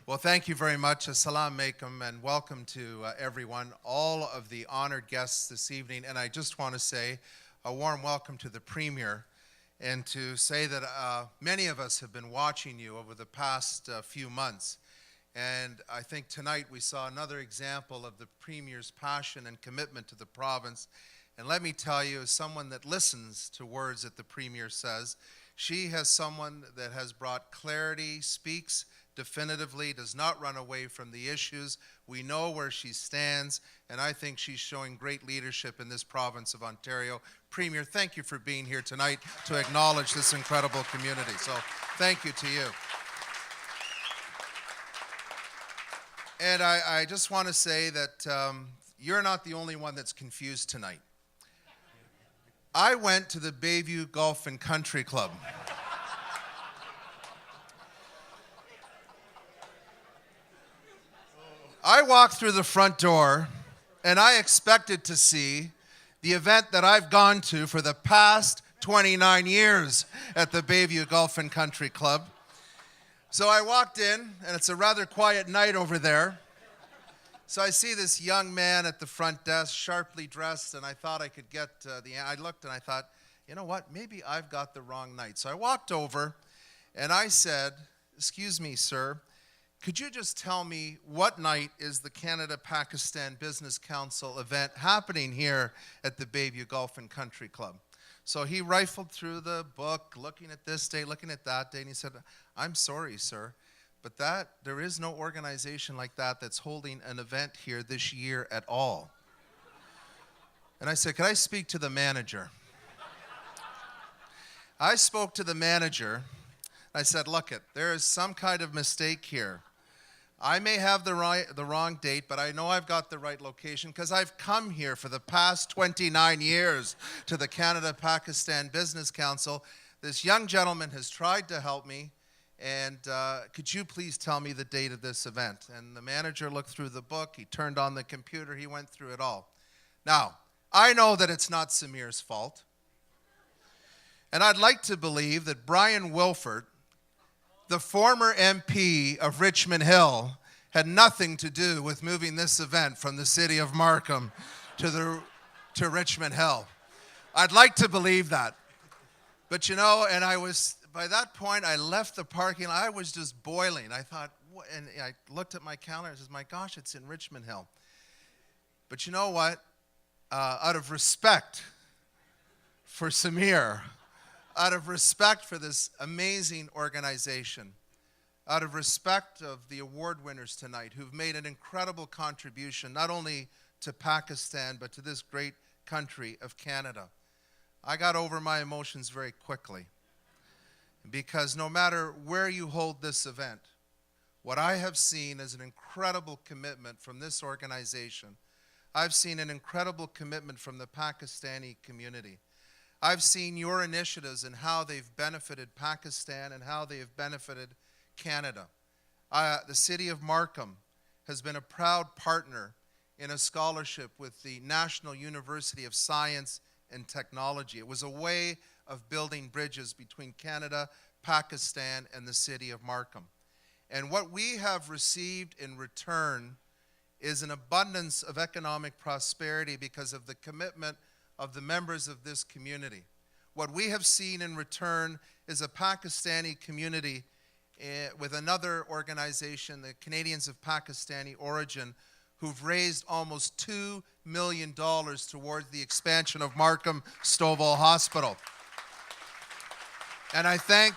Well, thank you very much. Assalamu alaikum and welcome to everyone, all of the honored guests this evening. And I just want to say a warm welcome to the Premier and to say that many of us have been watching you over the past few months. And I think tonight we saw another example of the Premier's passion and commitment to the province. And let me tell you, as someone that listens to words that the Premier says, she has someone that has brought clarity, speaks definitively, does not run away from the issues. We know where she stands, and I think she's showing great leadership in this province of Ontario. Premier, thank you for being here tonight to acknowledge this incredible community. So thank you to you. And I just want to say that you're not the only one that's confused tonight. I went to the Bayview Golf and Country Club. I walked through the front door, and I expected to see the event that I've gone to for the past 29 years at the Bayview Golf and Country Club. So I walked in, and it's a rather quiet night over there. So I see this young man at the front desk, sharply dressed, and I thought I could get I looked and I thought, you know what, maybe I've got the wrong night. So I walked over, and I said, "Excuse me, sir, could you just tell me what night is the Canada-Pakistan Business Council event happening here at the Bayview Golf and Country Club?" So he rifled through the book, looking at this day, looking at that day, and he said, "I'm sorry, sir, but there is no organization like that that's holding an event here this year at all." And I said, "Could I speak to the manager?" I spoke to the manager. I said, "Look, there is some kind of mistake here. I may have the wrong date, but I know I've got the right location because I've come here for the past 29 years to the Canada-Pakistan Business Council. This young gentleman has tried to help me, and could you please tell me the date of this event?" And the manager looked through the book. He turned on the computer. He went through it all. Now, I know that it's not Samir's fault. And I'd like to believe that Brian Wilford, the former MP of Richmond Hill, had nothing to do with moving this event from the city of Markham to Richmond Hill. I'd like to believe that. But you know, and by that point, I left the parking lot. I was just boiling. I thought, and I looked at my calendar and says, "My gosh, it's in Richmond Hill." But you know what? Out of respect for Samir, out of respect for this amazing organization, out of respect of the award winners tonight who've made an incredible contribution not only to Pakistan but to this great country of Canada, I got over my emotions very quickly. Because no matter where you hold this event, what I have seen is an incredible commitment from this organization. I've seen an incredible commitment from the Pakistani community. I've seen your initiatives and how they've benefited Pakistan and how they have benefited Canada. The city of Markham has been a proud partner in a scholarship with the National University of Science and Technology. It was a way of building bridges between Canada, Pakistan, and the city of Markham. And what we have received in return is an abundance of economic prosperity because of the commitment of the members of this community. What we have seen in return is a Pakistani community with another organization, the Canadians of Pakistani origin, who've raised almost $2 million towards the expansion of Markham Stovall Hospital. And I thank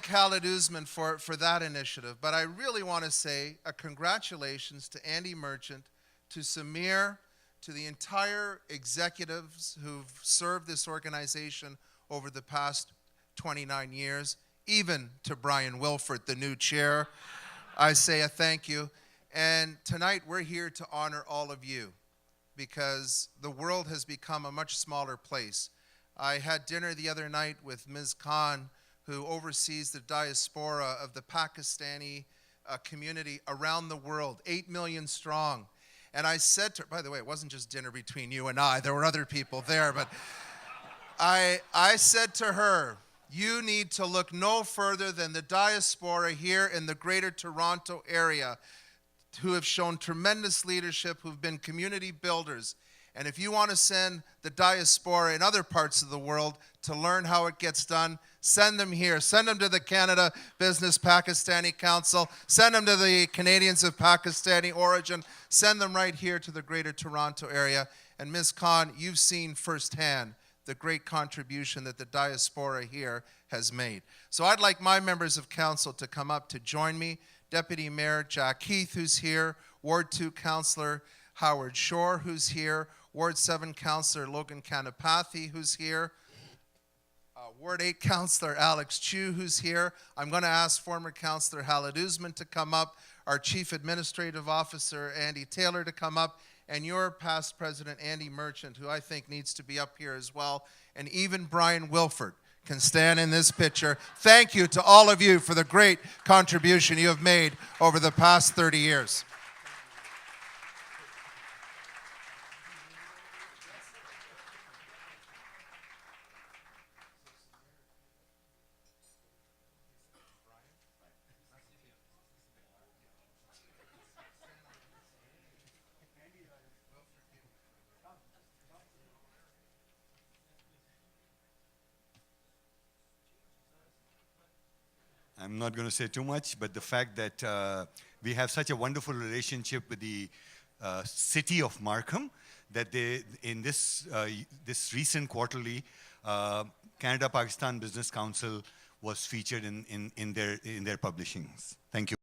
Khalid Usman for that initiative. But I really want to say a congratulations to Andy Merchant, to Samir, to the entire executives who've served this organization over the past 29 years, even to Brian Wilford, the new chair. I say a thank you. And tonight we're here to honor all of you because the world has become a much smaller place. I had dinner the other night with Ms. Khan, who oversees the diaspora of the Pakistani community around the world, 8 million strong. And I said to her, by the way, it wasn't just dinner between you and I, there were other people there, but I said to her, you need to look no further than the diaspora here in the Greater Toronto area, who have shown tremendous leadership, who've been community builders. And if you want to send the diaspora in other parts of the world to learn how it gets done, send them here. Send them to the Canada Business Pakistani Council. Send them to the Canadians of Pakistani origin. Send them right here to the Greater Toronto area. And Ms. Khan, you've seen firsthand the great contribution that the diaspora here has made. So I'd like my members of council to come up to join me. Deputy Mayor Jack Heath, who's here. Ward 2 Councillor Howard Shore, who's here. Ward 7 Councillor Logan Kanapathy, who's here. Ward 8 Councillor Alex Chu, who's here. I'm going to ask former Councillor Halid Usman to come up, our Chief Administrative Officer Andy Taylor to come up, and your past President Andy Merchant, who I think needs to be up here as well, and even Brian Wilford can stand in this picture. Thank you to all of you for the great contribution you have made over the past 30 years. I'm not going to say too much, but the fact that we have such a wonderful relationship with the city of Markham, that they, in this recent quarterly, Canada-Pakistan Business Council was featured in their publishings. Thank you.